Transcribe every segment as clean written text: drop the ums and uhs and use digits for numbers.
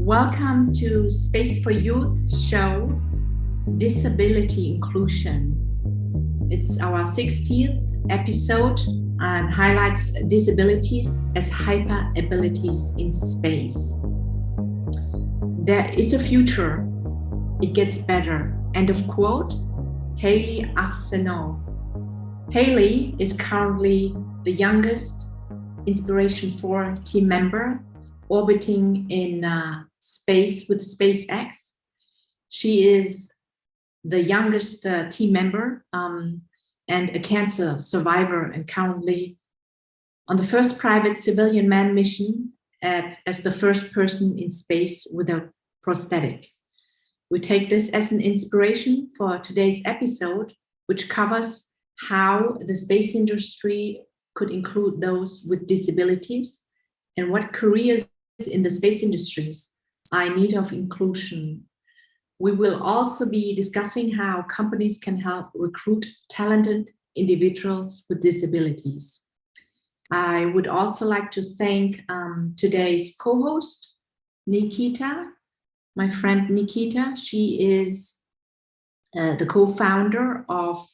Welcome to Space for Youth show, Disability Inclusion. It's our 60th episode and highlights disabilities as hyper abilities in space. There is a future, it gets better. End of quote, Hayley Arceneaux. Hayley is currently the youngest Inspiration 4 team member orbiting in space with SpaceX. She is the youngest team member and a cancer survivor, and currently on the first private civilian manned mission as the first person in space with a prosthetic. We take this as an inspiration for today's episode, which covers how the space industry could include those with disabilities and what careers in the space industries are in need of inclusion. We will also be discussing how companies can help recruit talented individuals with disabilities. I would also like to thank today's co-host, Nikita, my friend Nikita. She is the co-founder of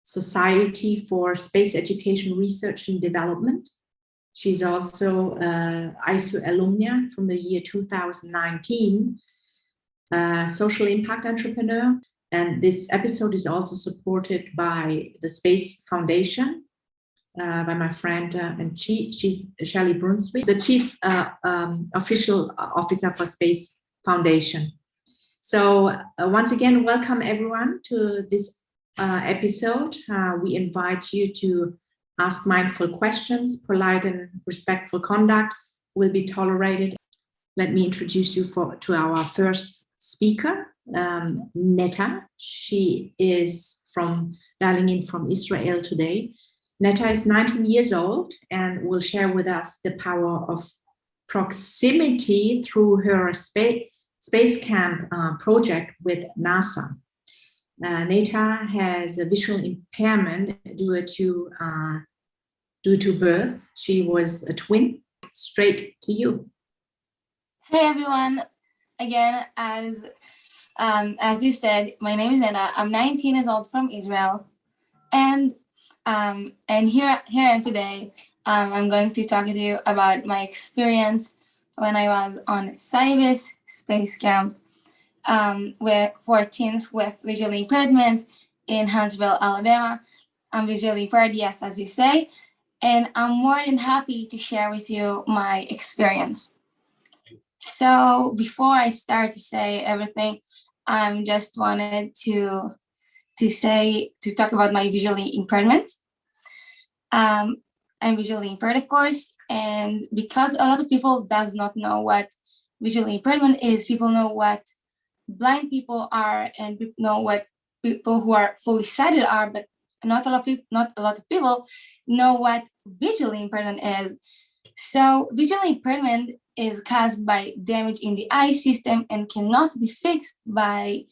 Society for Space Education Research and Development. She's also ISO alumna from the year 2019, social impact entrepreneur. And this episode is also supported by the Space Foundation, by my friend, and she's Chille Bergstrom, the Chief Official Officer for Space Foundation. So once again, welcome everyone to this episode. We invite you to ask mindful questions. Polite and respectful conduct will be tolerated. Let me introduce you to our first speaker, Neta. She is dialing in from Israel today. Neta is 19 years old and will share with us the power of proximity through her Space Camp project with NASA. Neta has a visual impairment due to birth. She was a twin. Straight to you. Hey everyone! Again, as you said, my name is Neta. I'm 19 years old from Israel, and here I am today. I'm going to talk to you about my experience when I was on SpaceX Space Camp. For teens with visual impairment in Huntsville, Alabama. I'm visually impaired, yes, as you say, and I'm more than happy to share with you my experience. So before I start to say everything, I just wanted to talk about my visually impairment. I'm visually impaired, of course, and because a lot of people does not know what visually impairment is, people know what blind people are and know what people who are fully sighted are, but not a lot of people know what visual impairment is. So visual impairment is caused by damage in the eye system and cannot be fixed by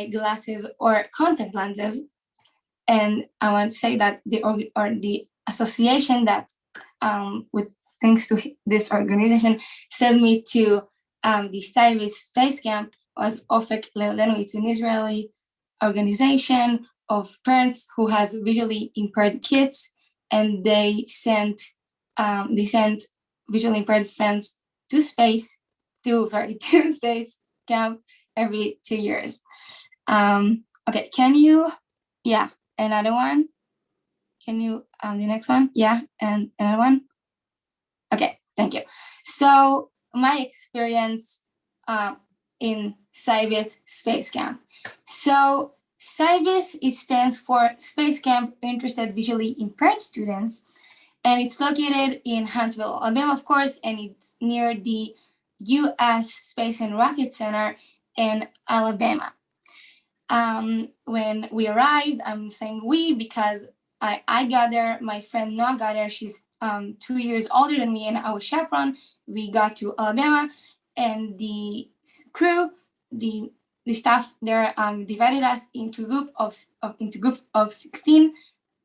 glasses or contact lenses. And I want to say that the association that with thanks to this organization, sent me to the SpaceX Space Camp was Ofek Lelenu. It's an Israeli organization of parents who has visually impaired kids, and they sent visually impaired friends to space camp every 2 years. Okay, can you? Yeah, another one. Can you? The next one. Yeah, and another one. Okay, thank you. So my experience in SpaceX Space Camp. So SpaceX, it stands for Space Camp Interested Visually Impaired Students, and it's located in Huntsville, Alabama, of course, and it's near the U.S. Space and Rocket Center in Alabama. When we arrived, I'm saying we because I got there, my friend Noah got there. She's 2 years older than me, and I was chaperone. We got to Alabama, and the crew, the staff there divided us into group of 16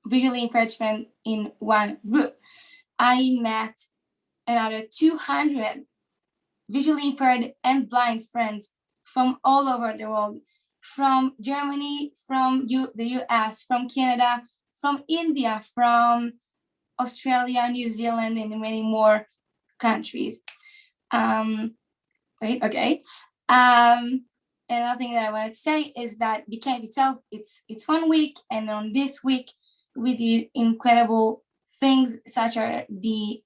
visually impaired friends in one group. I met another 200 visually impaired and blind friends from all over the world, from Germany, from the US, from Canada, from India, from Australia, New Zealand, and many more countries. Another thing that I wanted to say is that the camp itself, it's 1 week, and on this week we did incredible things such as the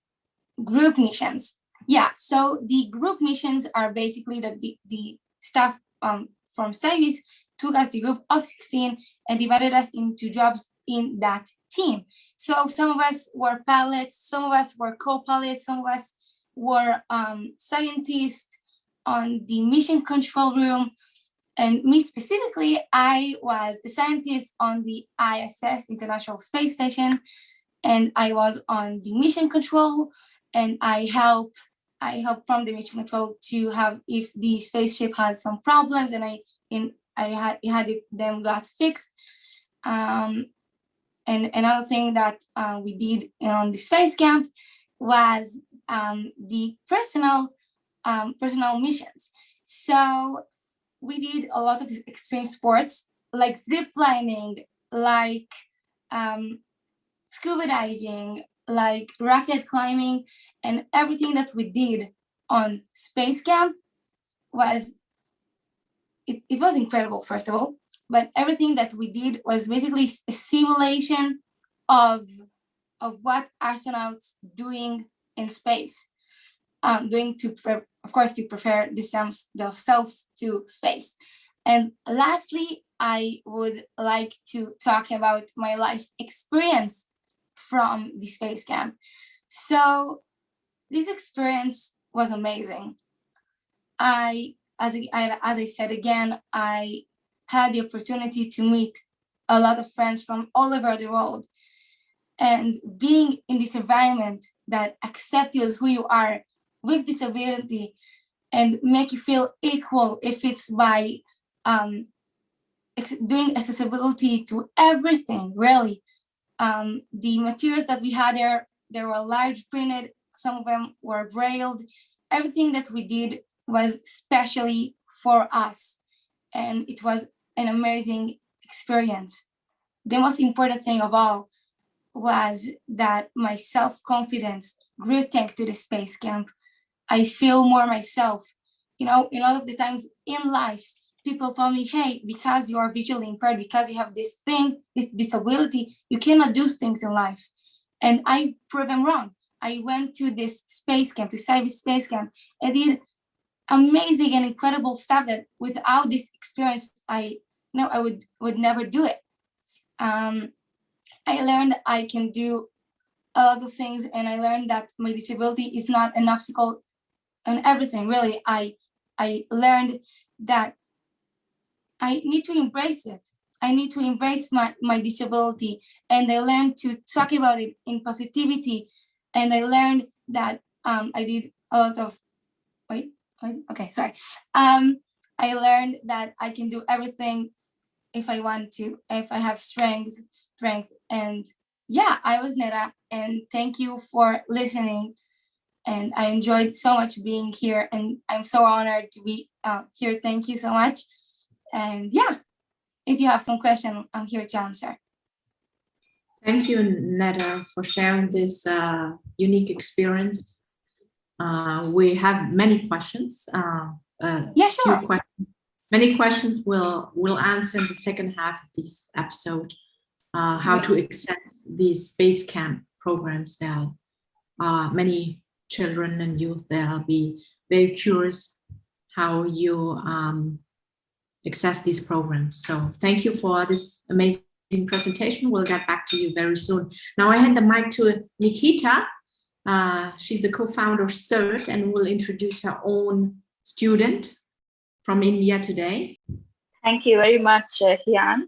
group missions. Yeah, so the group missions are basically the staff from studies took us, the group of 16, and divided us into jobs in that team. So some of us were pilots, some of us were co-pilots, some of us were scientists on the mission control room. And me specifically, I was a scientist on the ISS, International Space Station, and I was on the mission control, and I helped from the mission control to have, if the spaceship has some problems, and them got fixed. And another thing that we did on the space camp was the personal missions. So we did a lot of extreme sports like zip lining, like scuba diving, like rocket climbing, and everything that we did on space camp was incredible, first of all, but everything that we did was basically a simulation of what astronauts doing in space, to prepare themselves to space. And lastly, I would like to talk about my life experience from the space camp. So this experience was amazing. As I said again, I had the opportunity to meet a lot of friends from all over the world, and being in this environment that accepts you as who you are with disability and make you feel equal, if it's by doing accessibility to everything, really. The materials that we had there, they were large printed, some of them were brailled. Everything that we did was specially for us, and it was an amazing experience. The most important thing of all was that my self-confidence grew thanks to the space camp. I feel more myself. You know, in all of the times in life, people told me, hey, because you are visually impaired, because you have this thing, this disability, you cannot do things in life. And I proved them wrong. I went to this space camp, to Cyber Space Camp, and did amazing and incredible stuff that without this experience, I would never do it. I learned I can do a lot of things, and I learned that my disability is not an obstacle on everything, really. I learned that I need to embrace it. I need to embrace my disability, and I learned to talk about it in positivity. And I learned that I did a lot of, I learned that I can do everything if I want to, if I have strength. And yeah, I was Neta, and thank you for listening. And I enjoyed so much being here, and I'm so honored to be here. Thank you so much. And yeah, if you have some question, I'm here to answer. Thank you, Neta, for sharing this unique experience. We have many questions. Yeah, sure. Many questions we'll answer in the second half of this episode. How to access these space camp programs. There are many children and youth that will be very curious how you access these programs. So thank you for this amazing presentation. We'll get back to you very soon. Now I hand the mic to Nikita. She's the co-founder of CERT and will introduce her own student from India today. Thank you very much, Hyun.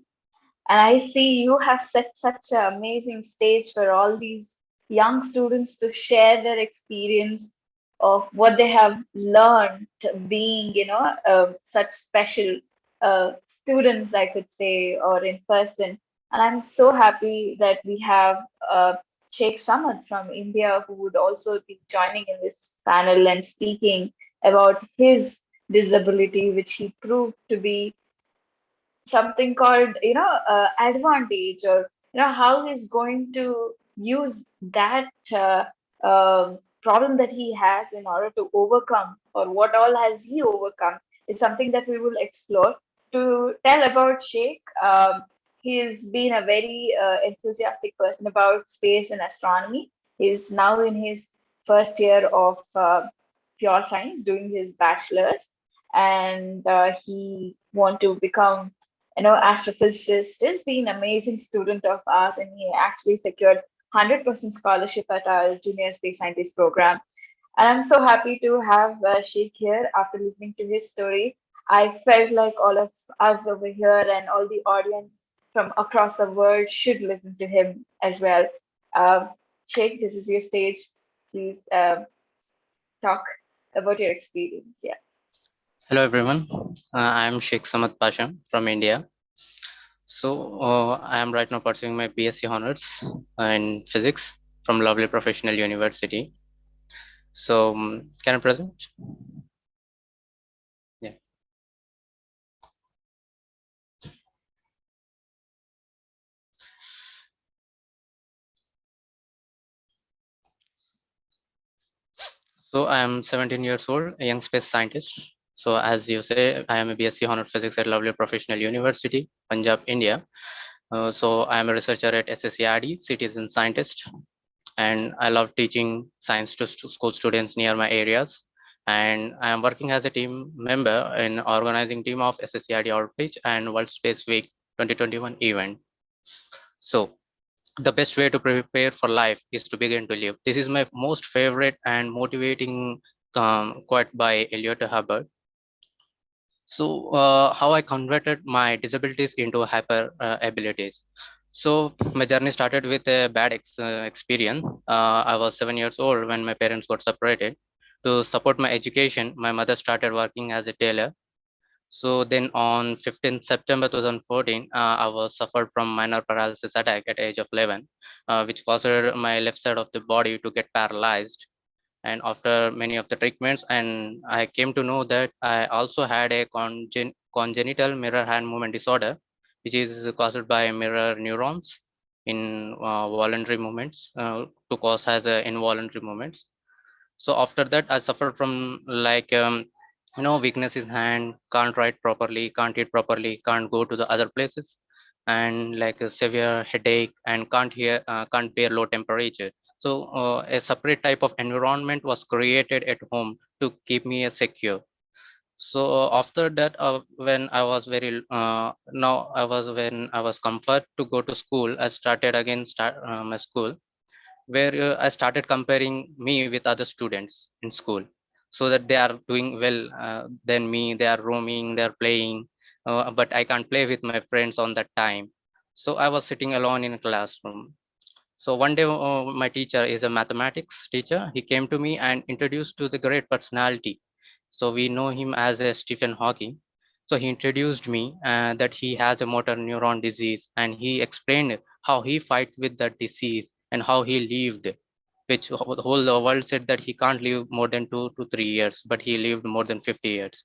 And I see you have set such an amazing stage for all these young students to share their experience of what they have learned being, such special students, I could say, or in person. And I'm so happy that we have Shaik Samad from India, who would also be joining in this panel and speaking about his disability, which he proved to be something called advantage, or how he's going to use that problem that he has in order to overcome, or what all has he overcome, is something that we will explore. To tell about Sheikh, he's been a very enthusiastic person about space and astronomy. He's now in his first year of pure science, doing his bachelor's, and he want to become astrophysicist. Has been an amazing student of ours, and he actually secured 100% scholarship at our junior space scientist program. And I'm so happy to have Sheikh here. After listening to his story, I felt like all of us over here and all the audience from across the world should listen to him as well. Uh, Sheikh, this is your stage. Please talk about your experience. Yeah. Hello everyone, I am Shaik Samad Pasha from India. So I am right now pursuing my BSc Honors in Physics from Lovely Professional University. So can I present? Yeah. So I am 17 years old, a young space scientist. So as you say, I am a BSc Honors Physics at Lovely Professional University, Punjab, India. So I am a researcher at SSCRD, citizen scientist, and I love teaching science to school students near my areas. And I am working as a team member in organizing team of SSCRD Outreach and World Space Week 2021 event. So the best way to prepare for life is to begin to live. This is my most favorite and motivating quote by Elliot Hubbard. So how I converted my disabilities into hyper abilities. So my journey started with a bad experience. I was 7 years old when my parents got separated. To support my education, my mother started working as a tailor. So then on 15th September 2014, I was suffered from minor paralysis attack at age of 11, which caused my left side of the body to get paralyzed. And after many of the treatments, and I came to know that I also had a congenital mirror hand movement disorder, which is caused by mirror neurons in voluntary movements to cause as involuntary movements. So after that, I suffered from like weakness in hand, can't write properly, can't eat properly, can't go to the other places, and like a severe headache, and can't bear low temperature. So a separate type of environment was created at home to keep me secure. So after that, when I was very now I was when I was comfort to go to school, I started again start my school, where I started comparing me with other students in school, so that they are doing well than me. They are roaming, they are playing, but I can't play with my friends on that time. So I was sitting alone in a classroom. So one day, my teacher is a mathematics teacher. He came to me and introduced to the great personality. So we know him as a Stephen Hawking. So he introduced me that he has a motor neuron disease, and he explained how he fight with that disease and how he lived. Which the whole world said that he can't live more than 2 to 3 years, but he lived more than 50 years.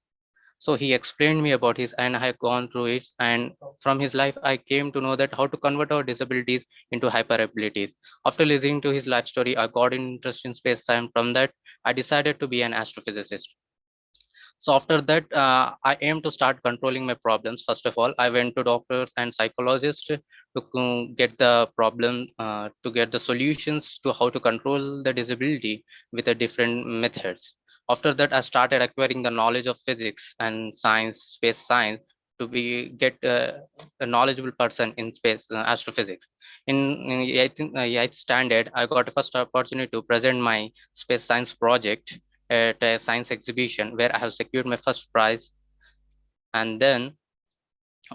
So he explained me about his, and I have gone through it. And from his life, I came to know that how to convert our disabilities into hyper abilities. After listening to his life story, I got interest in space science. From that, I decided to be an astrophysicist. So after that, I aim to start controlling my problems. First of all, I went to doctors and psychologists to get the problem, to get the solutions to how to control the disability with the different methods. After that, I started acquiring the knowledge of physics and science, space science, to be get a knowledgeable person in space astrophysics. In 8th standard, I got a first opportunity to present my space science project at a science exhibition, where I have secured my first prize. And then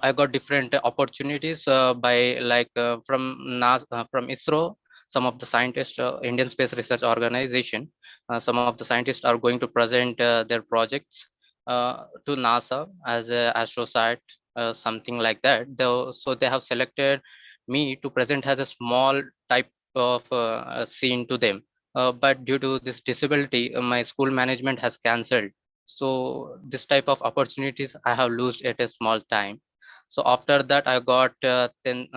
I got different opportunities by like from NASA, from ISRO. Some of the scientists, Indian Space Research Organization, some of the scientists are going to present their projects to NASA as a astrosat, something like that. So they have selected me to present as a small type of scene to them. But due to this disability, my school management has cancelled. So this type of opportunities I have lost at a small time. So after that, I got then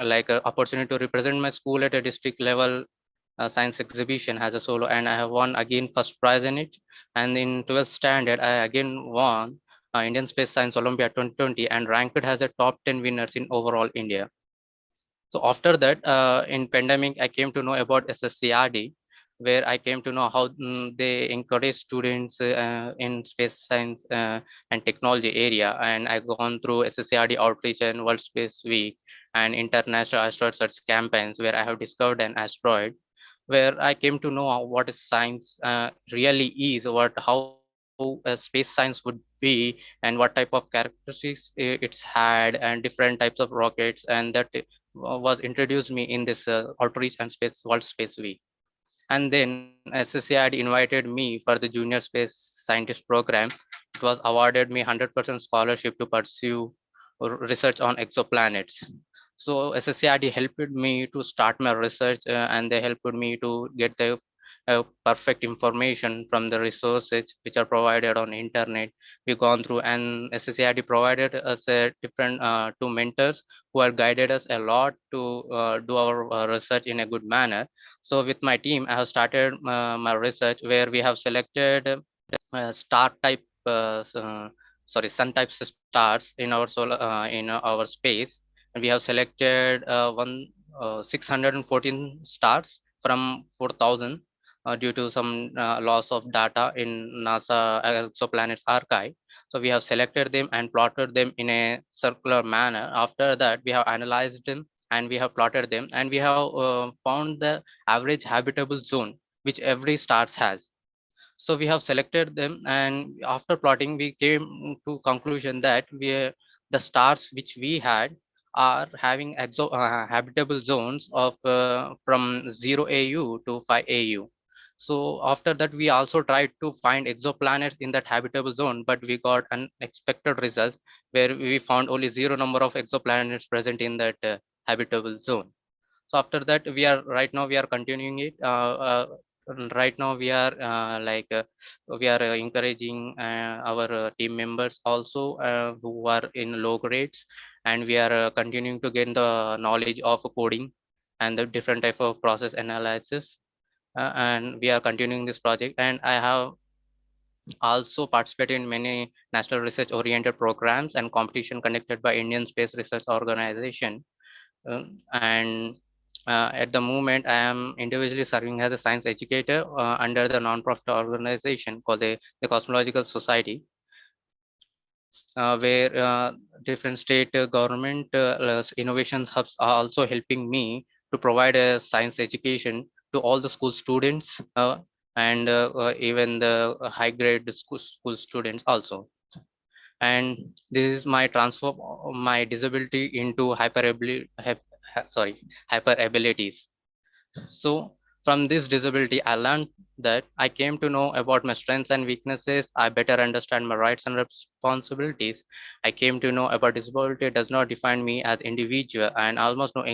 like an opportunity to represent my school at a district level science exhibition as a solo, and I have won again first prize in it. And in 12th standard, I again won Indian Space Science Olympiad 2020 and ranked as a top 10 winners in overall India. So after that, in pandemic, I came to know about SSCRD, where I came to know how they encourage students in space science and technology area. And I gone through SSCRD outreach and World Space Week and International Asteroid Search campaigns, where I have discovered an asteroid, where I came to know what is science really is, what how space science would be, and what type of characteristics it's had, and different types of rockets, and that was introduced me in this outreach and space world space week. And then SSCID invited me for the junior space scientist program. It was awarded me 100% scholarship to pursue research on exoplanets. So SSCID helped me to start my research, and they helped me to get the perfect information from the resources which are provided on internet. We gone through, and SSCID provided us a different two mentors who have guided us a lot to do our research in a good manner. So with my team, I have started my research, where we have selected star type, sorry, sun type stars in our solar in our space, and we have selected 614 stars from 4,000 due to some loss of data in NASA exoplanets archive. So we have selected them and plotted them in a circular manner. After that, we have analyzed them and we have plotted them, and we have found the average habitable zone which every stars has. So we have selected them, and after plotting, we came to conclusion that the stars which we had are having habitable zones of from 0 AU to 5 AU. So after that, we also tried to find exoplanets in that habitable zone, but we got unexpected results, where we found only zero number of exoplanets present in that habitable zone. So after that, we are continuing it. Right now we are we are encouraging our team members also who are in low grades, and we are continuing to gain the knowledge of coding and the different type of process analysis, and we are continuing this project. And I have also participated in many national research oriented programs and competition conducted by Indian Space Research Organization. And at the moment, I am individually serving as a science educator under the non-profit organization called the Cosmological Society, where different state government innovation hubs are also helping me to provide a science education to all the school students, and even the high grade school students also. And this is my transfer my disability into hyper abilities. So from this disability, I learned that I came to know about my strengths and weaknesses. I better understand my rights and responsibilities. I came to know about disability does not define me as individual, and almost no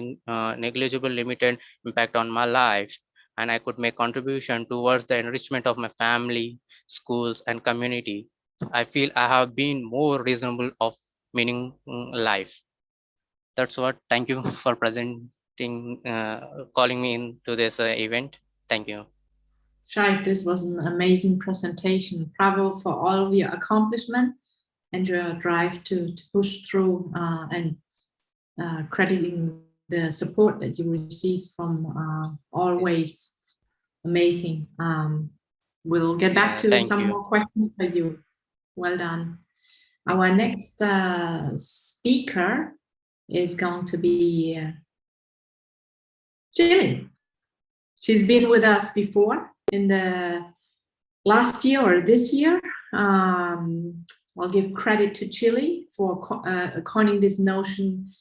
negligible limited impact on my life. And I could make contribution towards the enrichment of my family, schools, and community. I feel I have been more reasonable of meaning life. That's what. Thank you for presenting, calling me into this event. Thank you. Shaik, this was an amazing presentation. Bravo for all of your accomplishment and your drive to push through, and crediting the support that you receive from always amazing. We'll get back to some more questions for you. Well done. Our next speaker is going to be Chille. She's been with us before in the last year or this year. I'll give credit to Chille for coining this notion,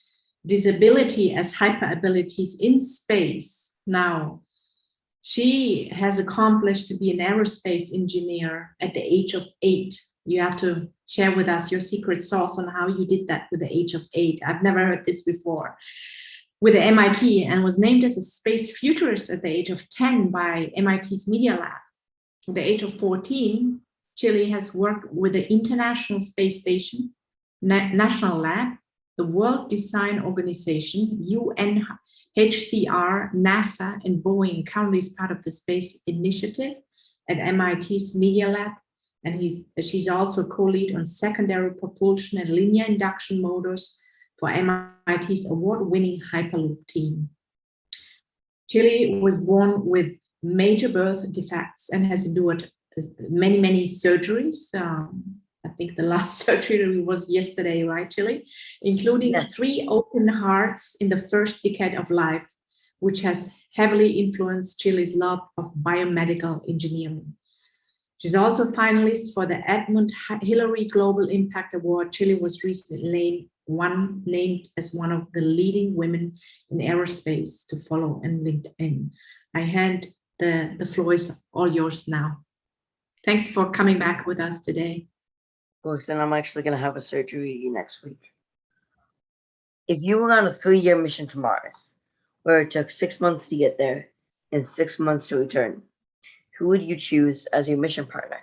disability as hyperabilities in space. Now, she has accomplished to be an aerospace engineer at the age of 8. You have to share with us your secret sauce on how you did that with the age of 8. I've never heard this before. with the MIT and was named as a space futurist at the age of 10 by MIT's Media Lab. At the age of 14, Chille has worked with the International Space Station, National Lab, the World Design Organization, UNHCR, NASA, and Boeing currently as part of the Space Initiative at MIT's Media Lab. And she's also co-lead on secondary propulsion and linear induction motors for MIT's award-winning hyperloop team. Chille was born with major birth defects and has endured many surgeries. I think the last surgery was yesterday, right, Chille? Including 3 open hearts in the first decade of life, which has heavily influenced Chille's love of biomedical engineering. She's also a finalist for the Edmund Hillary Global Impact Award. Chille was recently named as one of the leading women in aerospace to follow on LinkedIn. I hand the floor is all yours now. Thanks for coming back with us today. Of course, and I'm actually going to have a surgery next week. If you were on a 3-year mission to Mars, where it took 6 months to get there and 6 months to return, who would you choose as your mission partner?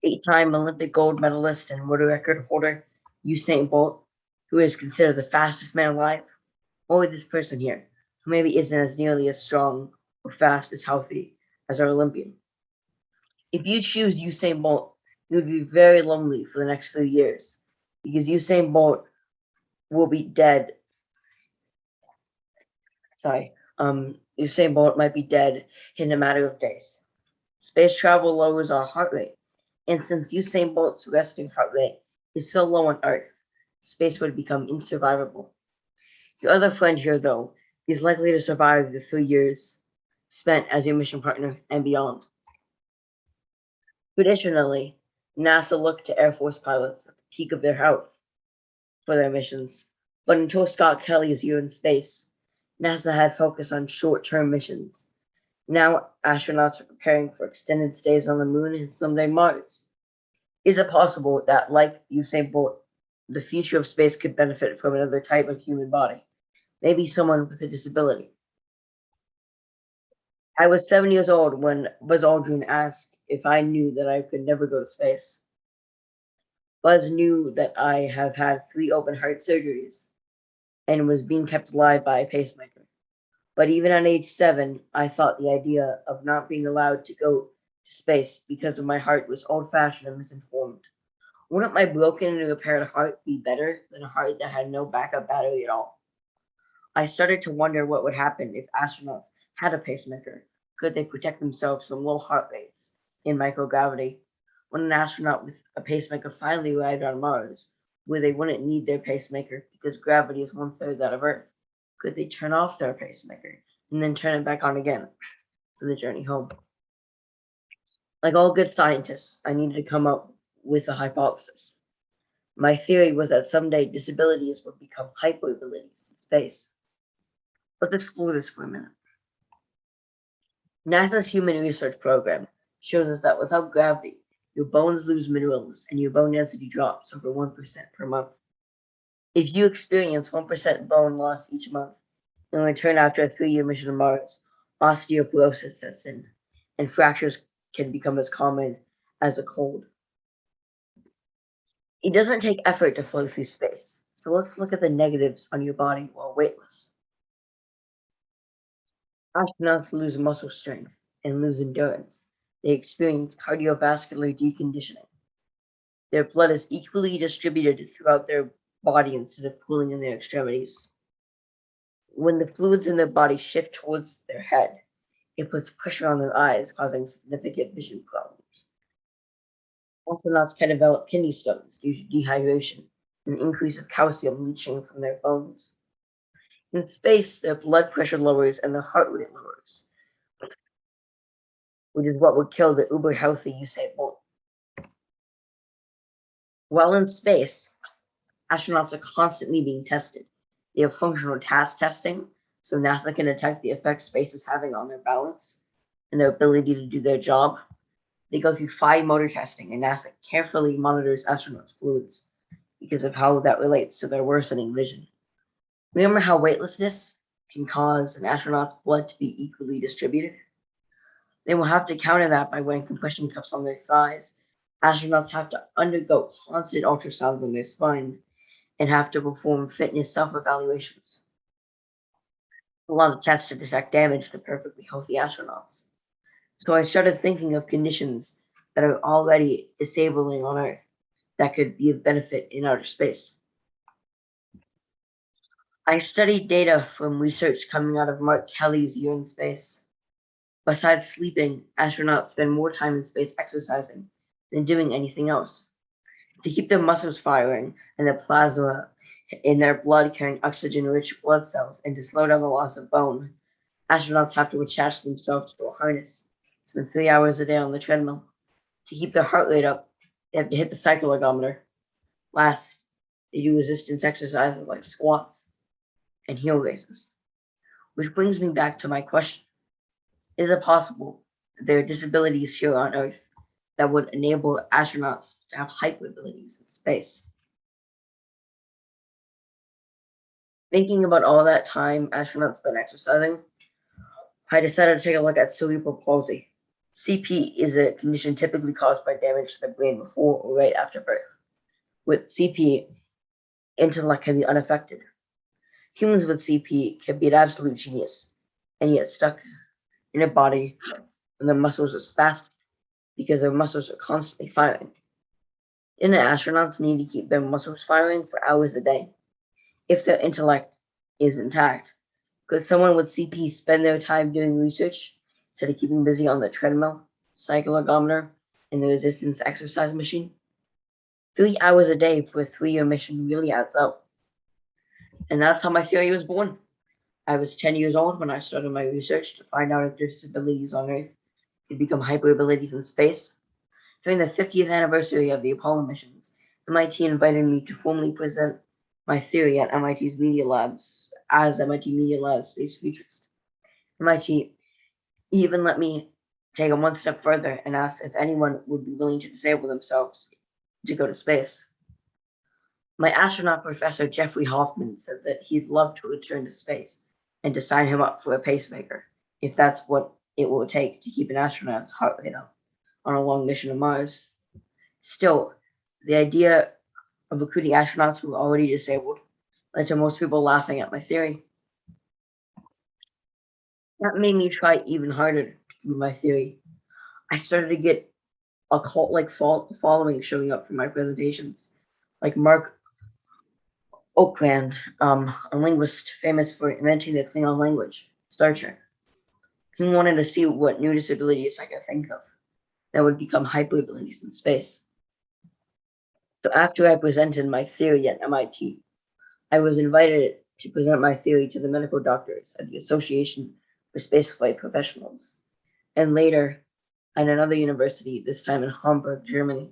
8-time Olympic gold medalist and world record holder Usain Bolt, who is considered the fastest man alive, or this person here, who maybe isn't as nearly as strong or fast as healthy as our Olympian? If you choose Usain Bolt, you would be very lonely for the next 3 years, because Usain Bolt will be dead. Usain Bolt might be dead in a matter of days. Space travel lowers our heart rate, and since Usain Bolt's resting heart rate is so low on Earth, space would become insurvivable. Your other friend here, though, is likely to survive the 3 years spent as your mission partner and beyond. Traditionally, NASA looked to Air Force pilots at the peak of their health for their missions, but until Scott Kelly's year in space, NASA had focused on short-term missions. Now, astronauts are preparing for extended stays on the moon and someday Mars. Is it possible that, like Usain Bolt, the future of space could benefit from another type of human body? Maybe someone with a disability. I was 7 years old when Buzz Aldrin asked if I knew that I could never go to space. Buzz knew that I have had 3 open heart surgeries and was being kept alive by a pacemaker. But even at age 7, I thought the idea of not being allowed to go to space because of my heart was old-fashioned and misinformed. Wouldn't my broken and repaired heart be better than a heart that had no backup battery at all? I started to wonder what would happen if astronauts had a pacemaker. Could they protect themselves from low heart rates in microgravity? When an astronaut with a pacemaker finally arrived on Mars, where they wouldn't need their pacemaker because gravity is 1/3 that of Earth, could they turn off their pacemaker and then turn it back on again for the journey home? Like all good scientists, I needed to come up with a hypothesis. My theory was that someday disabilities would become hyperabilities in space. Let's explore this for a minute. NASA's Human Research Program shows us that without gravity, your bones lose minerals and your bone density drops over 1% per month. If you experience 1% bone loss each month and return after a 3-year mission to Mars, osteoporosis sets in, and fractures can become as common as a cold. It doesn't take effort to flow through space, so let's look at the negatives on your body while weightless. Astronauts lose muscle strength and lose endurance. They experience cardiovascular deconditioning. Their blood is equally distributed throughout their body instead of pooling in their extremities. When the fluids in their body shift towards their head, it puts pressure on their eyes, causing significant vision problems. Astronauts can develop kidney stones due to dehydration and increase of calcium leaching from their bones. In space, their blood pressure lowers and their heart rate lowers, which is what would kill the uber-healthy Usain Bolt. While in space, astronauts are constantly being tested. They have functional task testing, so NASA can detect the effect space is having on their balance and their ability to do their job. They go through fine motor testing, and NASA carefully monitors astronauts' fluids because of how that relates to their worsening vision. Remember how weightlessness can cause an astronaut's blood to be equally distributed? They will have to counter that by wearing compression cuffs on their thighs. Astronauts have to undergo constant ultrasounds on their spine and have to perform fitness self-evaluations. A lot of tests to detect damage to perfectly healthy astronauts. So I started thinking of conditions that are already disabling on Earth that could be of benefit in outer space. I studied data from research coming out of Mark Kelly's Year in Space. Besides sleeping, astronauts spend more time in space exercising than doing anything else. To keep their muscles firing and the plasma in their blood carrying oxygen-rich blood cells and to slow down the loss of bone, astronauts have to attach themselves to a harness, spend 3 hours a day on the treadmill. To keep their heart rate up, they have to hit the cyclogometer. Last, they do resistance exercises like squats and heel raises. Which brings me back to my question. Is it possible that there are disabilities here on Earth that would enable astronauts to have hyperabilities in space? Thinking about all that time astronauts spend exercising, I decided to take a look at cerebral palsy. CP is a condition typically caused by damage to the brain before or right after birth. With CP, intellect can be unaffected. Humans with CP can be an absolute genius and yet stuck in a body and their muscles are spastic because their muscles are constantly firing. And astronauts need to keep their muscles firing for hours a day. If their intellect is intact, could someone with CP spend their time doing research instead of keeping busy on the treadmill, cyclogometer, and the resistance exercise machine? 3 hours a day for a 3-year mission really adds up. And that's how my theory was born. I was 10 years old when I started my research to find out if disabilities on Earth could become hyperabilities in space. During the 50th anniversary of the Apollo missions, MIT invited me to formally present my theory at MIT's Media Labs as MIT Media Labs Space Futurist. MIT even let me take it one step further and ask if anyone would be willing to disable themselves to go to space. My astronaut professor, Jeffrey Hoffman, said that he'd love to return to space and to sign him up for a pacemaker, if that's what it will take to keep an astronaut's heart rate up on a long mission to Mars. Still, the idea of recruiting astronauts who were already disabled led to most people laughing at my theory. That made me try even harder to prove my theory. I started to get a cult-like following showing up for my presentations, like Mark Okrand, a linguist famous for inventing the Klingon language, Star Trek. He wanted to see what new disabilities I could think of that would become hyperabilities in space. So after I presented my theory at MIT, I was invited to present my theory to the medical doctors at the Association for Spaceflight Professionals, and later at another university, this time in Hamburg, Germany.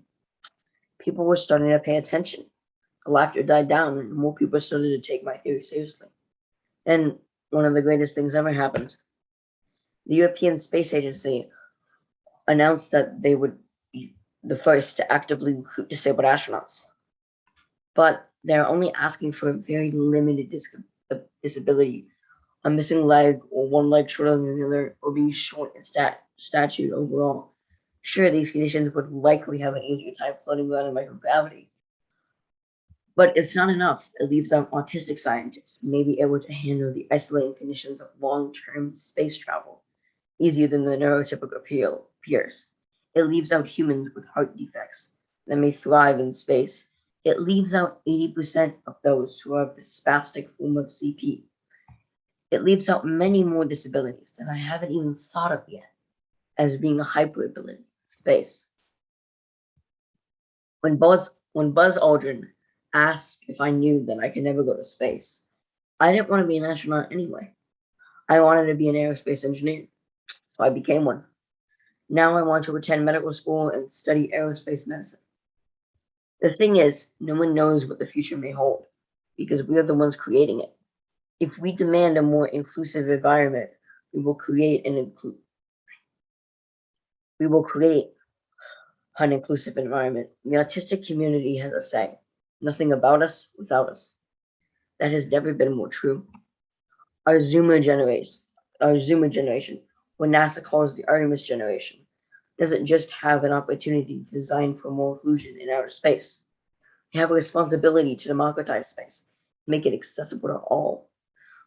People were starting to pay attention. The laughter died down, and more people started to take my theory seriously. And one of the greatest things ever happened. The European Space Agency announced that they would be the first to actively recruit disabled astronauts. But they're only asking for a very limited disability, a missing leg or one leg shorter than the other, or being short in stature overall. Sure, these conditions would likely have an easier time floating around in microgravity. But it's not enough. It leaves out autistic scientists who may be able to handle the isolating conditions of long-term space travel easier than the neurotypical peers. It leaves out humans with heart defects that may thrive in space. It leaves out 80% of those who have the spastic form of CP. It leaves out many more disabilities that I haven't even thought of yet as being a hyperability in space. When Buzz Aldrin asked if I knew that I could never go to space, I didn't want to be an astronaut anyway. I wanted to be an aerospace engineer, so I became one. Now I want to attend medical school and study aerospace medicine. The thing is, no one knows what the future may hold because we are the ones creating it. If we demand a more inclusive environment, we will create an inclusive environment. The autistic community has a say. Nothing about us without us. that has never been more true. Our Zoomer generation, what NASA calls the Artemis generation, doesn't just have an opportunity to design for more inclusion in outer space. We have a responsibility to democratize space, make it accessible to all.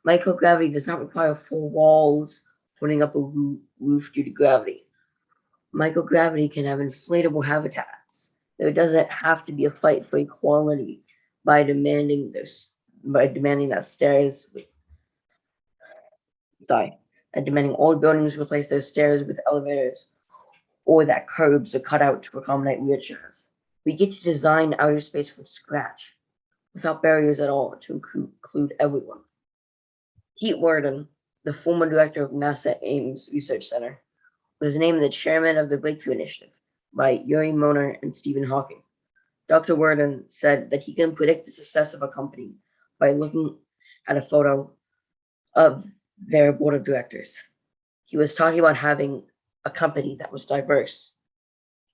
Microgravity does not require full walls holding up a roof due to gravity. Microgravity can have inflatable habitats. There doesn't have to be a fight for equality by demanding demanding old buildings replace their stairs with elevators, or that curbs are cut out to accommodate wheelchairs. We get to design outer space from scratch, without barriers at all, to include everyone. Pete Worden, the former director of NASA Ames Research Center, was named the chairman of the Breakthrough Initiative by Yuri Moner and Stephen Hawking. Dr. Worden said that he can predict the success of a company by looking at a photo of their board of directors. He was talking about having a company that was diverse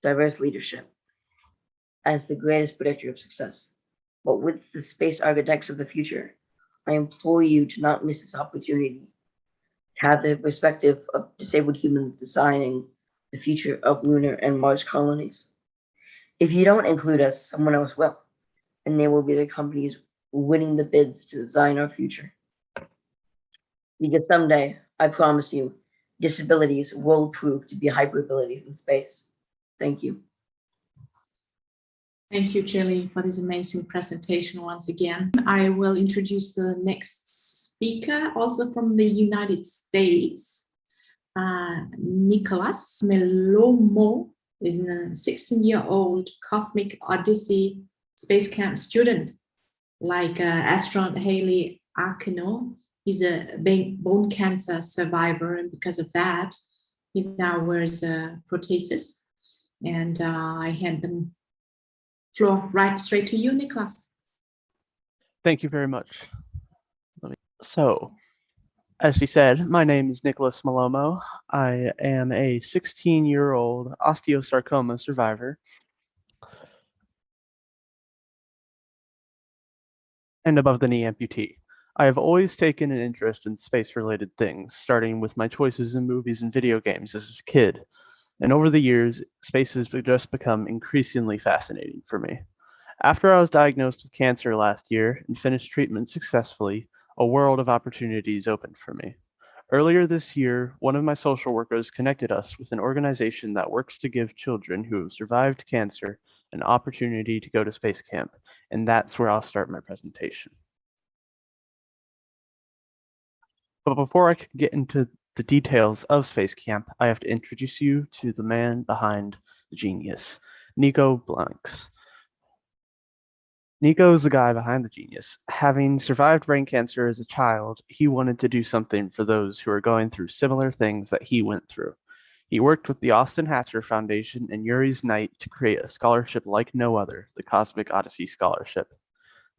leadership, as the greatest predictor of success. But with the space architects of the future, I implore you to not miss this opportunity to have the perspective of disabled humans designing the future of lunar and Mars colonies. If you don't include us, someone else will, and they will be the companies winning the bids to design our future. Because someday, I promise you, disabilities will prove to be hyperabilities in space. Thank you. Thank you, Chille, for this amazing presentation once again. I will introduce the next speaker, also from the United States. Nicholas Melomo is a 16-year-old Cosmic Odyssey Space Camp student. Like astronaut Hayley Arceneaux, he's a bone cancer survivor, and because of that, he now wears a prosthesis. And I hand the floor right straight to you, Nicholas. Thank you very much. So, as she said, my name is Nicholas Malomo. I am a 16-year-old osteosarcoma survivor and above-the-knee amputee. I have always taken an interest in space-related things, starting with my choices in movies and video games as a kid. And over the years, space has just become increasingly fascinating for me. After I was diagnosed with cancer last year and finished treatment successfully, a world of opportunities opened for me. Earlier this year, one of my social workers connected us with an organization that works to give children who have survived cancer an opportunity to go to space camp, and that's where I'll start my presentation. But before I can get into the details of Space Camp, I have to introduce you to the man behind the genius, Nico Blanks. Nico is the guy behind the genius. Having survived brain cancer as a child, he wanted to do something for those who are going through similar things that he went through. He worked with the Austin Hatcher Foundation and Yuri's Knight to create a scholarship like no other, the Cosmic Odyssey Scholarship.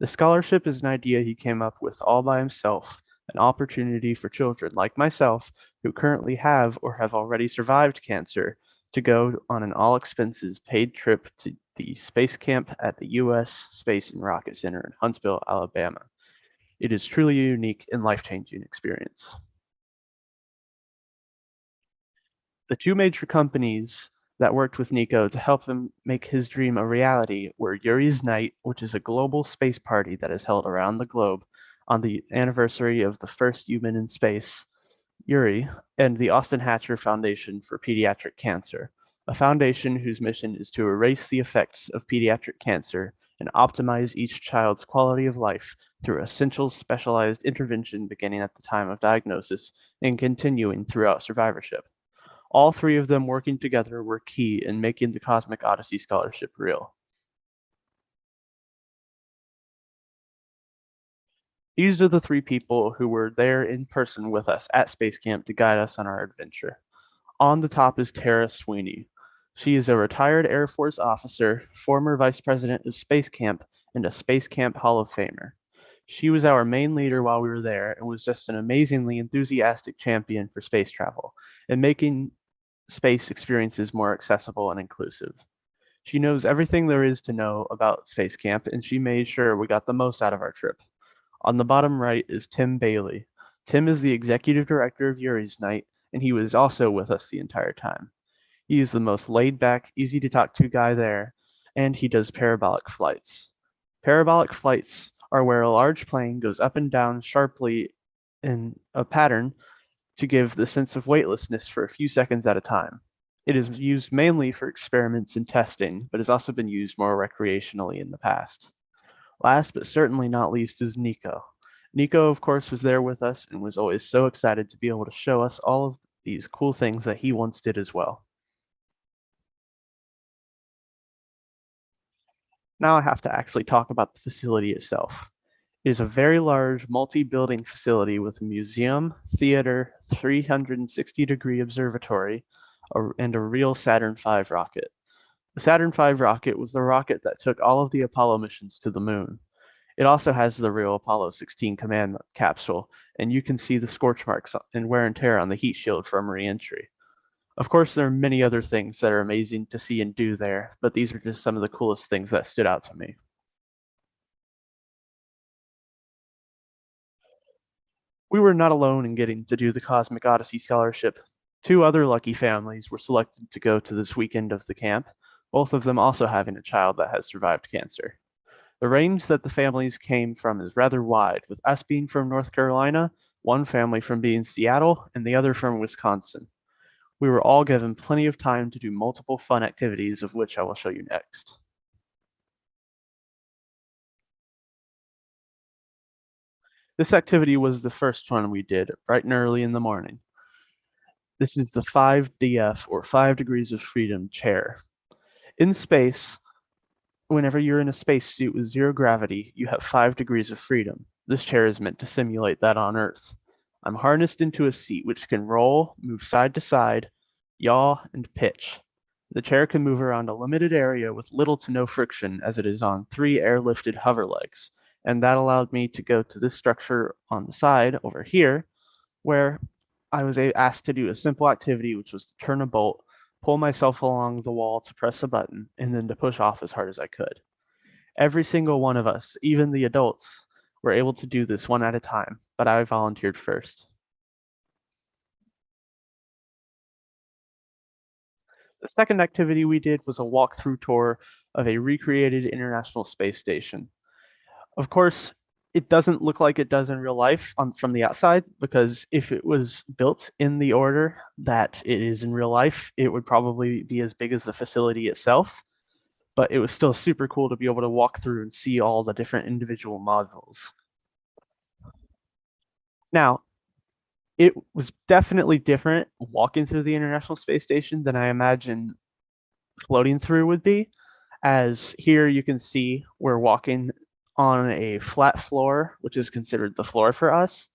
The scholarship is an idea he came up with all by himself, an opportunity for children like myself who currently have or have already survived cancer to go on an all-expenses paid trip to the space camp at the U.S. Space and Rocket Center in Huntsville, Alabama. It is truly a unique and life-changing experience. The two major companies that worked with Nico to help him make his dream a reality were Yuri's Night, which is a global space party that is held around the globe on the anniversary of the first human in space, Yuri, and the Austin Hatcher Foundation for Pediatric Cancer, a foundation whose mission is to erase the effects of pediatric cancer and optimize each child's quality of life through essential specialized intervention beginning at the time of diagnosis and continuing throughout survivorship. All three of them working together were key in making the Cosmic Odyssey Scholarship real. These are the three people who were there in person with us at Space Camp to guide us on our adventure. On the top is Tara Sweeney. She is a retired Air Force officer, former vice president of Space Camp, and a Space Camp Hall of Famer. She was our main leader while we were there and was just an amazingly enthusiastic champion for space travel and making space experiences more accessible and inclusive. She knows everything there is to know about Space Camp, and she made sure we got the most out of our trip. On the bottom right is Tim Bailey. Tim is the executive director of Yuri's Night, and he was also with us the entire time. He is the most laid-back, easy-to-talk-to guy there, and he does parabolic flights. Parabolic flights are where a large plane goes up and down sharply in a pattern to give the sense of weightlessness for a few seconds at a time. It is used mainly for experiments and testing, but has also been used more recreationally in the past. Last but certainly not least is Nico. Nico, of course, was there with us and was always so excited to be able to show us all of these cool things that he once did as well. Now I have to actually talk about the facility itself. It is a very large multi-building facility with a museum, theater, 360-degree observatory, and a real Saturn V rocket. The Saturn V rocket was the rocket that took all of the Apollo missions to the moon. It also has the real Apollo 16 command capsule, and you can see the scorch marks and wear and tear on the heat shield from re-entry. Of course, there are many other things that are amazing to see and do there, but these are just some of the coolest things that stood out to me. We were not alone in getting to do the Cosmic Odyssey Scholarship. 2 other lucky families were selected to go to this weekend of the camp, both of them also having a child that has survived cancer. The range that the families came from is rather wide, with us being from North Carolina, one family from being Seattle, and the other from Wisconsin. We were all given plenty of time to do multiple fun activities, of which I will show you next. This activity was the first one we did, bright and early in the morning. This is the 5DF, or 5 degrees of freedom chair. In space, whenever you're in a spacesuit with 0 gravity, you have 5 degrees of freedom. This chair is meant to simulate that on Earth. I'm harnessed into a seat which can roll, move side to side, yaw, and pitch. The chair can move around a limited area with little to no friction as it is on 3 airlifted hover legs, and that allowed me to go to this structure on the side over here, where I was asked to do a simple activity, which was to turn a bolt, pull myself along the wall to press a button, and then to push off as hard as I could. Every single one of us, even the adults, were able to do this one at a time, but I volunteered first. The second activity we did was a walkthrough tour of a recreated International Space Station. Of course, it doesn't look like it does in real life from the outside, because if it was built in the order that it is in real life, it would probably be as big as the facility itself. But it was still super cool to be able to walk through and see all the different individual modules. Now, it was definitely different walking through the International Space Station than I imagine floating through would be, as here you can see we're walking on a flat floor, which is considered the floor for us.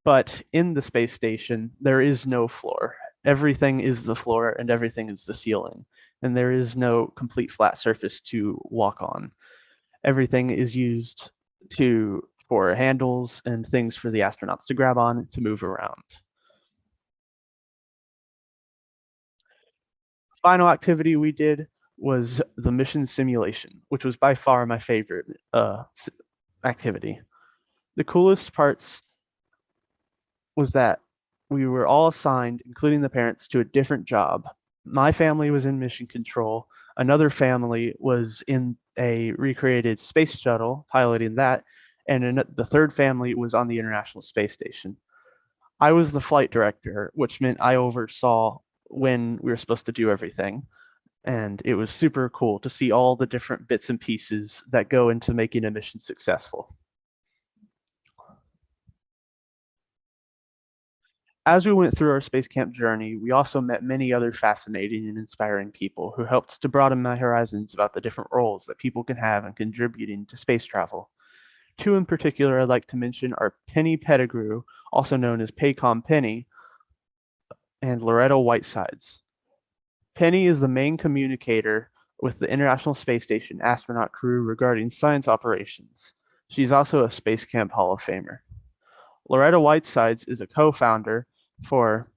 But in the space station, there is no floor. Everything is the floor and everything is the ceiling. And there is no complete flat surface to walk on. Everything is used for handles and things for the astronauts to grab on to move around. Final activity we did was the mission simulation, which was by far my favorite activity. The coolest parts was that we were all assigned, including the parents, to a different job. My family was in mission control. Another family was in a recreated space shuttle, piloting that, and the third family was on the International Space Station. I was the flight director, which meant I oversaw when we were supposed to do everything. And it was super cool to see all the different bits and pieces that go into making a mission successful. As we went through our space camp journey, we also met many other fascinating and inspiring people who helped to broaden my horizons about the different roles that people can have in contributing to space travel. 2 in particular I'd like to mention are Penny Pettigrew, also known as Paycom Penny, and Loretta Whitesides. Penny is the main communicator with the International Space Station astronaut crew regarding science operations. She's also a Space Camp Hall of Famer. Loretta Whitesides is a co-founder for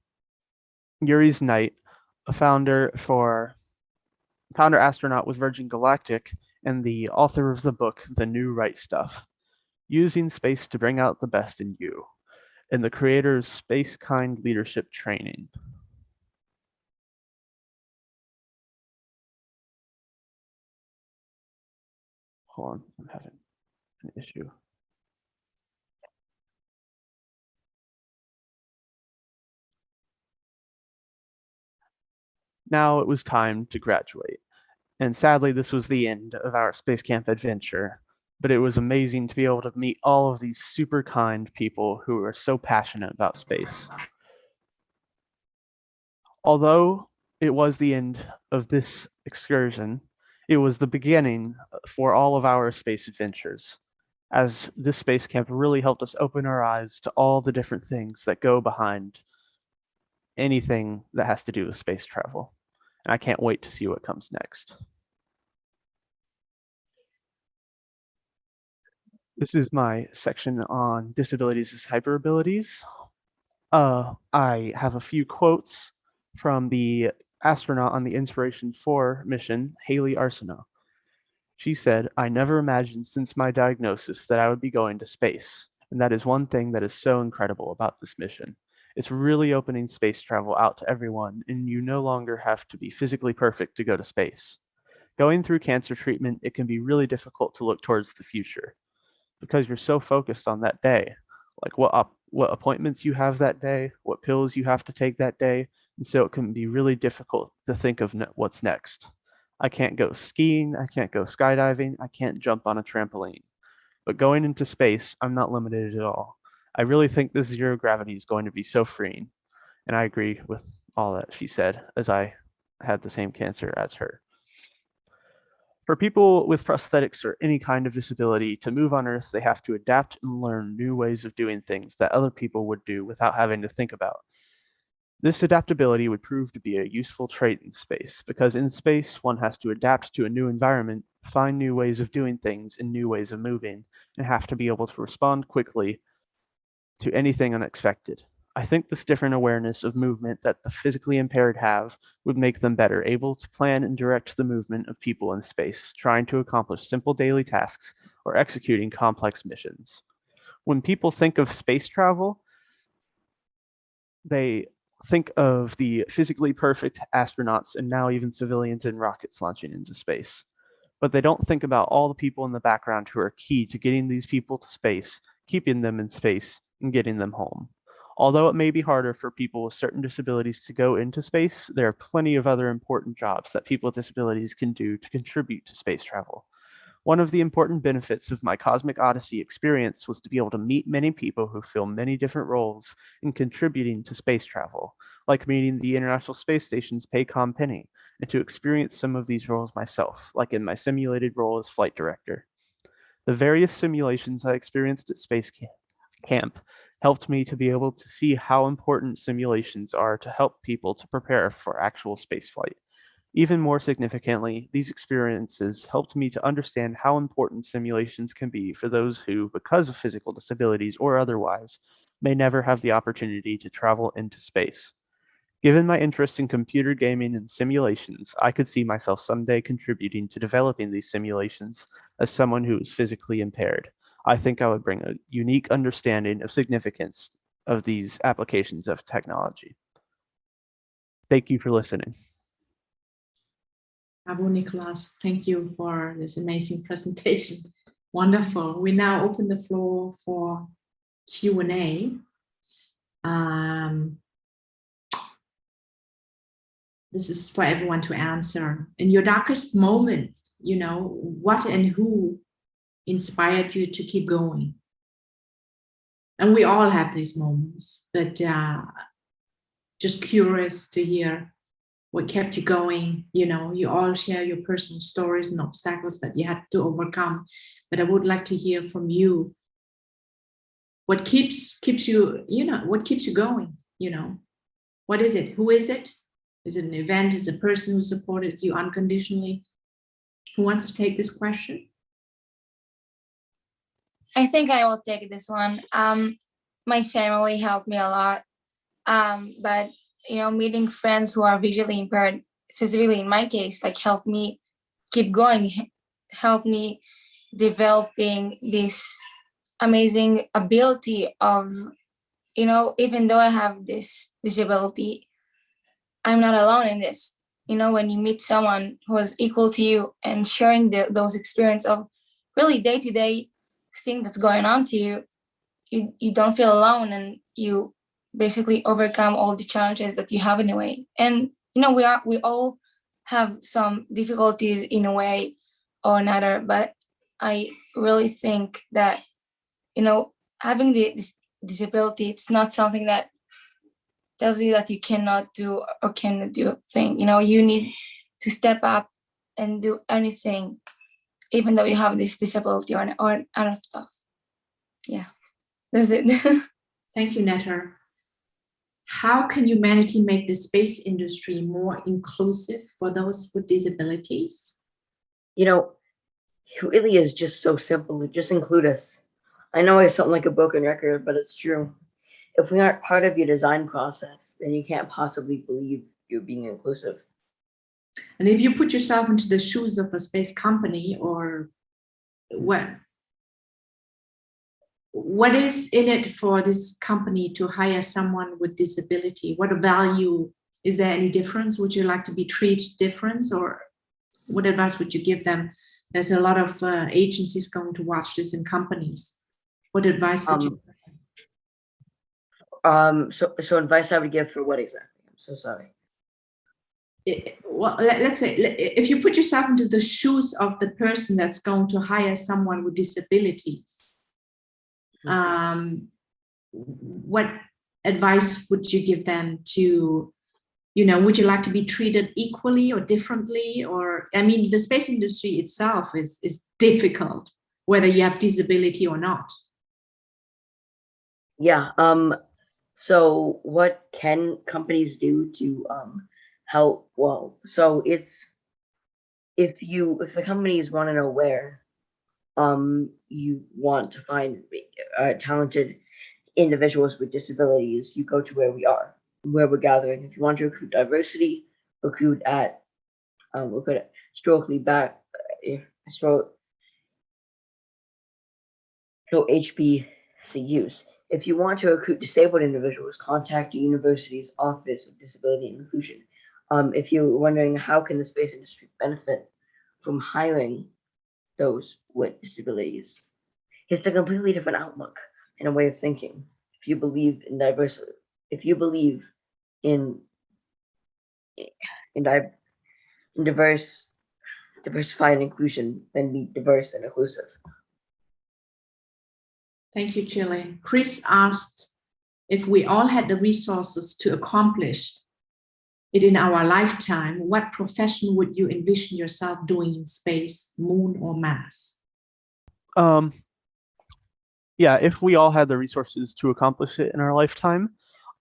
Yuri's Night, a founder astronaut with Virgin Galactic, and the author of the book, The New Right Stuff. using space to bring out the best in you, in the creator's Space Kind Leadership Training. Hold on, I'm having an issue. Now it was time to graduate, and sadly this was the end of our space camp adventure, but it was amazing to be able to meet all of these super kind people who are so passionate about space. Although it was the end of this excursion, it was the beginning for all of our space adventures, as this space camp really helped us open our eyes to all the different things that go behind anything that has to do with space travel. And I can't wait to see what comes next. This is my section on disabilities as hyperabilities. I have a few quotes from the astronaut on the Inspiration 4 mission, Hayley Arceneaux. She said, "I never imagined since my diagnosis that I would be going to space. And that is one thing that is so incredible about this mission. It's really opening space travel out to everyone, and you no longer have to be physically perfect to go to space. Going through cancer treatment, it can be really difficult to look towards the future because you're so focused on that day, like what appointments you have that day, what pills you have to take that day, and so it can be really difficult to think of what's next. I can't go skiing, I can't go skydiving, I can't jump on a trampoline. But going into space, I'm not limited at all. I really think this zero gravity is going to be so freeing." And I agree with all that she said, as I had the same cancer as her. For people with prosthetics or any kind of disability to move on Earth, they have to adapt and learn new ways of doing things that other people would do without having to think about. This adaptability would prove to be a useful trait in space, because in space, one has to adapt to a new environment, find new ways of doing things and new ways of moving, and have to be able to respond quickly to anything unexpected. I think this different awareness of movement that the physically impaired have would make them better able to plan and direct the movement of people in space, trying to accomplish simple daily tasks or executing complex missions. When people think of space travel, they think of the physically perfect astronauts and now even civilians in rockets launching into space. But they don't think about all the people in the background who are key to getting these people to space, keeping them in space, and getting them home. Although it may be harder for people with certain disabilities to go into space, there are plenty of other important jobs that people with disabilities can do to contribute to space travel. One of the important benefits of my Cosmic Odyssey experience was to be able to meet many people who fill many different roles in contributing to space travel, like meeting the International Space Station's Paycom Penny, and to experience some of these roles myself, like in my simulated role as flight director. The various simulations I experienced at Space Camp helped me to be able to see how important simulations are to help people to prepare for actual spaceflight. Even more significantly, these experiences helped me to understand how important simulations can be for those who, because of physical disabilities or otherwise, may never have the opportunity to travel into space. Given my interest in computer gaming and simulations, I could see myself someday contributing to developing these simulations as someone who is physically impaired. I think I would bring a unique understanding of significance of these applications of technology. Thank you for listening. Bravo, Nicholas. Thank you for this amazing presentation. Wonderful. We now open the floor for Q&A. This is for everyone to answer. In your darkest moment, you know, what and who inspired you to keep going? And we all have these moments, but just curious to hear what kept you going. You know, you all share your personal stories and obstacles that you had to overcome, but I would like to hear from you. What keeps you, you know, what keeps you going? You know, what is it? Who is it? Is it an event? Is it a person who supported you unconditionally? Who wants to take this question? I think I will take this one. My family helped me a lot, but you know, meeting friends who are visually impaired, specifically in my case, like helped me keep going, helped me developing this amazing ability of, even though I have this disability, I'm not alone in this. When you meet someone who is equal to you and sharing those experience of really day-to-day thing that's going on to you, you don't feel alone, and you basically overcome all the challenges that you have in a way. And we all have some difficulties in a way or another, but I really think that having this disability, it's not something that tells you that you cannot do or cannot do a thing. You need to step up and do anything, even though you have this disability or other stuff. Yeah, that's it. Thank you, Neta. How can humanity make the space industry more inclusive for those with disabilities? It really is just so simple. Just include us. I know I sound like a broken record, but it's true. If we aren't part of your design process, then you can't possibly believe you're being inclusive. And if you put yourself into the shoes of a space company, or what is in it for this company to hire someone with disability? What value? Is there any difference? Would you like to be treated different, or what advice would you give them? There's a lot of agencies going to watch this in companies. What advice would you give? So advice I would give for what exactly? I'm so sorry. Well, let's say if you put yourself into the shoes of the person that's going to hire someone with disabilities, what advice would you give them to, would you like to be treated equally or differently? Or, the space industry itself is difficult, whether you have disability or not. Yeah. So what can companies do to help? Well, so it's if the companies want to know where you want to find talented individuals with disabilities, you go to where we're gathering. If you want to recruit diversity, recruit at historically back HBCUs. If you want to recruit disabled individuals, contact the university's Office of Disability and Inclusion. If you're wondering how can the space industry benefit from hiring those with disabilities, it's a completely different outlook and a way of thinking. If you believe in diversity, if you believe in diversified inclusion, then be diverse and inclusive. Thank you, Chille. Chris asked if we all had the resources to accomplish it in our lifetime, what profession would you envision yourself doing in space, moon, or Mars? Yeah, if we all had the resources to accomplish it in our lifetime,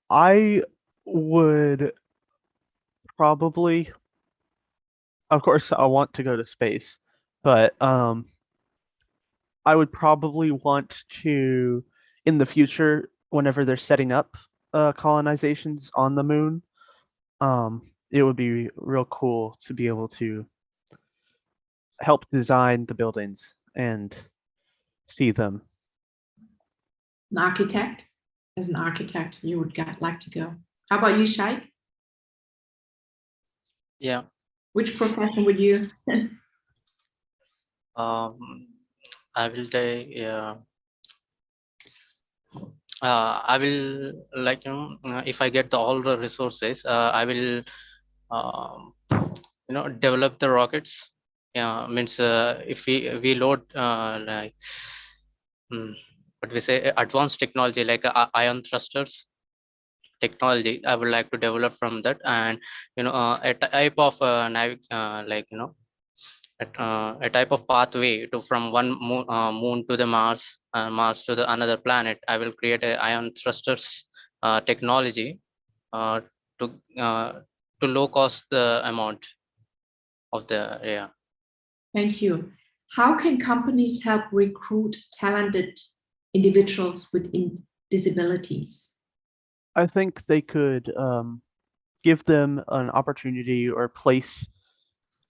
I would probably, of course, I want to go to space, but I would probably want to, in the future, whenever they're setting up colonizations on the moon, it would be real cool to be able to help design the buildings and see them. An architect? As an architect, you would like to go. How about you, Shaik? Yeah. Which profession would you? I will take. I will if I get all the resources, I will develop the rockets. Yeah, means if we load what we say advanced technology like ion thrusters technology, I would like to develop from that, and a type of a type of pathway to from one moon to the Mars, Mars to the another planet. I will create a ion thrusters technology to low cost the amount of the Thank you. How can companies help recruit talented individuals with disabilities? I think they could give them an opportunity or place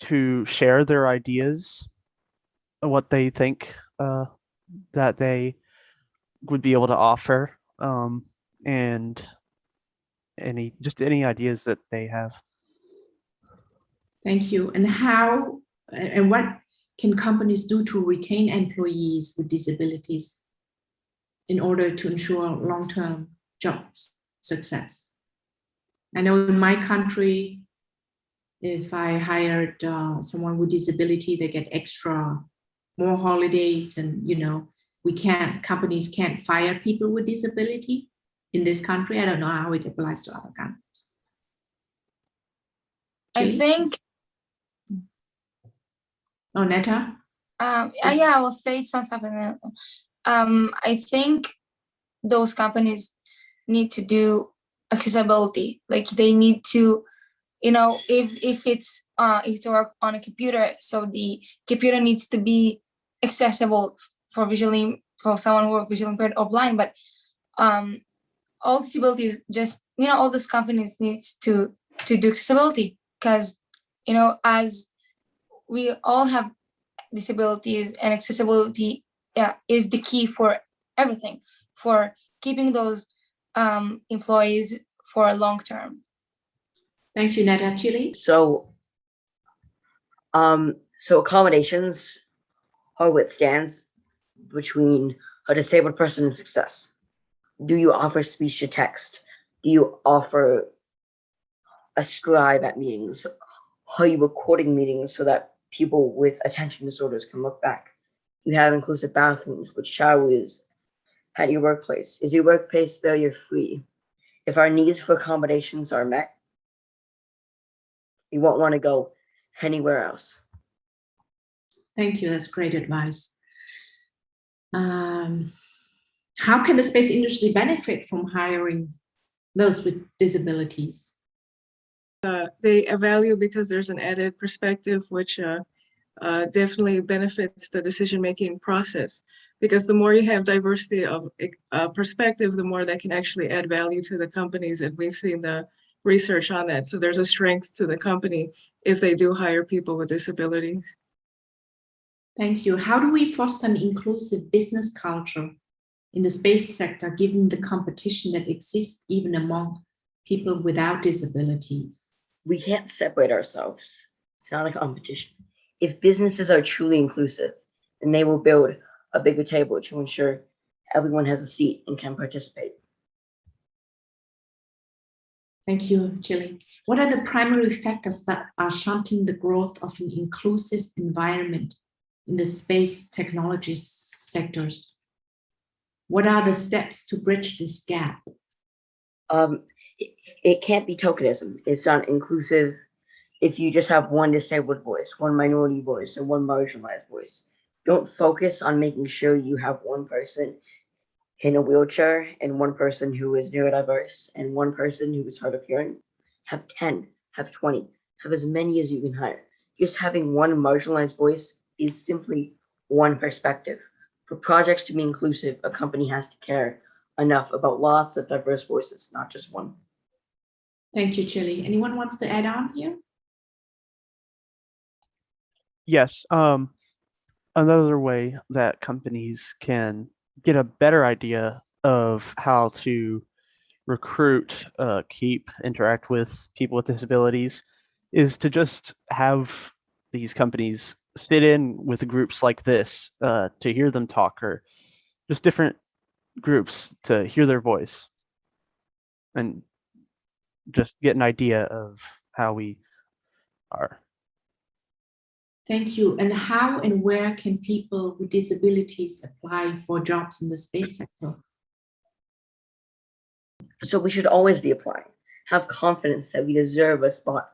to share their ideas, what they think that they would be able to offer, and any ideas that they have. Thank you. And how and what can companies do to retain employees with disabilities in order to ensure long-term job success? I know in my country, if I hired someone with disability, they get more holidays, and companies can't fire people with disability in this country. I don't know how it applies to other countries. I Chille? think. Oh, Neta? I will say something. I think those companies need to do accessibility. Like they need to, if it's work on a computer, so the computer needs to be accessible for someone who are visually impaired or blind. But all disabilities, just all those companies needs to do accessibility, because as we all have disabilities, and accessibility is the key for everything, for keeping those employees for long term. Thank you, Neta. Chille? So accommodations are what stands between a disabled person and success. Do you offer speech to text? Do you offer a scribe at meetings? Are you recording meetings so that people with attention disorders can look back? You have inclusive bathrooms with showers at your workplace. Is your workplace failure free? If our needs for accommodations are met, you won't want to go anywhere else. Thank you. That's great advice. How can the space industry benefit from hiring those with disabilities? They value because there's an added perspective, which definitely benefits the decision-making process. Because the more you have diversity of perspective, the more that can actually add value to the companies. And we've seen the research on that. So there's a strength to the company if they do hire people with disabilities. Thank you. How do we foster an inclusive business culture in the space sector, given the competition that exists even among people without disabilities? We can't separate ourselves. It's not a competition. If businesses are truly inclusive, then they will build a bigger table to ensure everyone has a seat and can participate. Thank you, Chille. What are the primary factors that are shunting the growth of an inclusive environment in the space technology sectors? What are the steps to bridge this gap? It can't be tokenism. It's not inclusive if you just have one disabled voice, one minority voice, or one marginalized voice. Don't focus on making sure you have one person in a wheelchair and one person who is neurodiverse and one person who is hard of hearing. Have 10, have 20, have as many as you can hire. Just having one marginalized voice is simply one perspective. For projects to be inclusive, a company has to care enough about lots of diverse voices, not just one. Thank you, Chille. Anyone wants to add on here? Yes. Another way that companies can get a better idea of how to recruit, keep, interact with people with disabilities is to just have these companies sit in with groups like this to hear them talk, or just different groups to hear their voice and just get an idea of how we are. Thank you. And how and where can people with disabilities apply for jobs in the space sector? So we should always be applying. Have confidence that we deserve a spot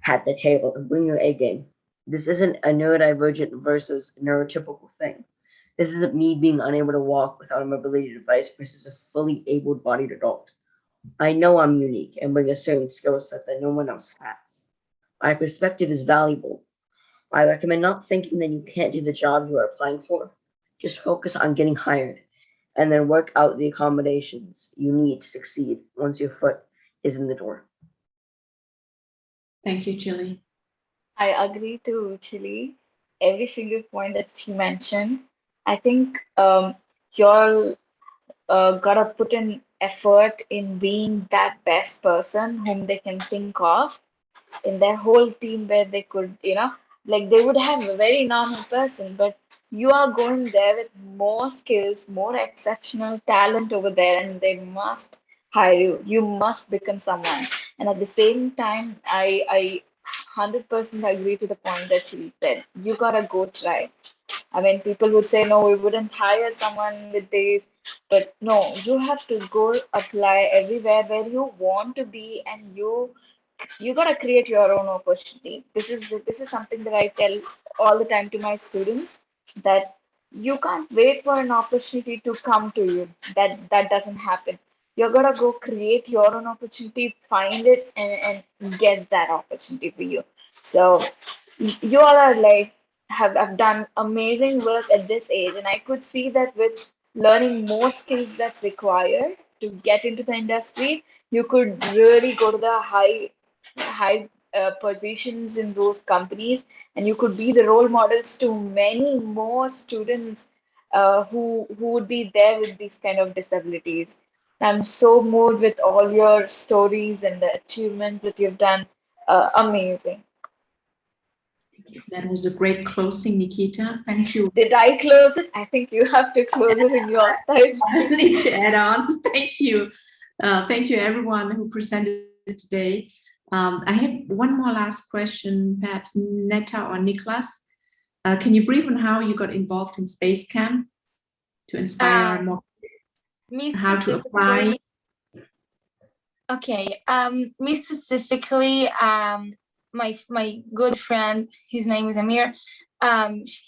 at the table and bring your A game. This isn't a neurodivergent versus neurotypical thing. This isn't me being unable to walk without a mobility device versus a fully able-bodied adult. I know I'm unique and bring a certain skill set that no one else has. My perspective is valuable. I recommend not thinking that you can't do the job you are applying for. Just focus on getting hired and then work out the accommodations you need to succeed once your foot is in the door. Thank you, Chille. I agree to Chille. Every single point that she mentioned. I think y'all gotta put in effort in being that best person whom they can think of in their whole team, where they could, like they would have a very normal person, but you are going there with more skills, more exceptional talent over there, and they must hire you. You must become someone. And at the same time, I 100% agree to the point that she said. You gotta go try. I mean, people would say, no, we wouldn't hire someone with this, but no, you have to go apply everywhere where you want to be, and you gotta create your own opportunity. This is something that I tell all the time to my students, that you can't wait for an opportunity to come to you. That doesn't happen. You're gonna go create your own opportunity, find it, and get that opportunity for you. So you all are like have done amazing work at this age, and I could see that with learning more skills that's required to get into the industry, you could really go to the high positions in those companies, and you could be the role models to many more students who would be there with these kind of disabilities. I'm so moved with all your stories and the achievements that you've done. Amazing. That was a great closing, Nikita. Thank you. Did I close it? I think you have to close it in your style. I need to add on. Thank you. Thank you, everyone who presented today. I have one more last question, perhaps Neta or Niklas. Can you brief on how you got involved in Space Camp to inspire more? How to apply? Okay. Me specifically, my good friend, his name is Amir.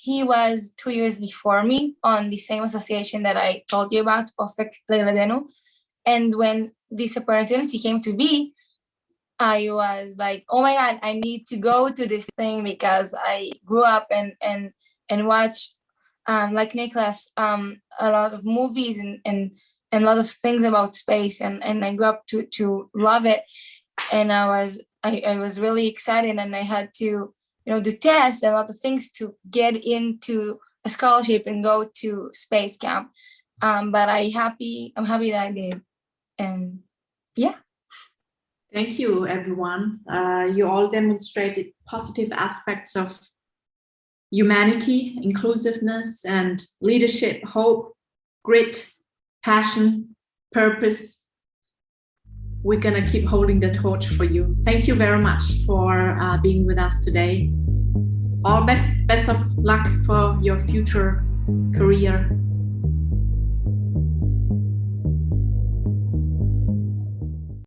He was 2 years before me on the same association that I told you about, Ofek Leiladenu. And when this opportunity came to be, I was like, oh my God, I need to go to this thing, because I grew up and watch, like Nicholas, a lot of movies and a lot of things about space, and I grew up to love it. And I was really excited, and I had to, do tests and a lot of things to get into a scholarship and go to space camp. But I'm happy that I did. And yeah. Thank you, everyone. You all demonstrated positive aspects of humanity, inclusiveness, and leadership, hope, grit, passion, purpose. We're going to keep holding the torch for you. Thank you very much for being with us today. All best of luck for your future career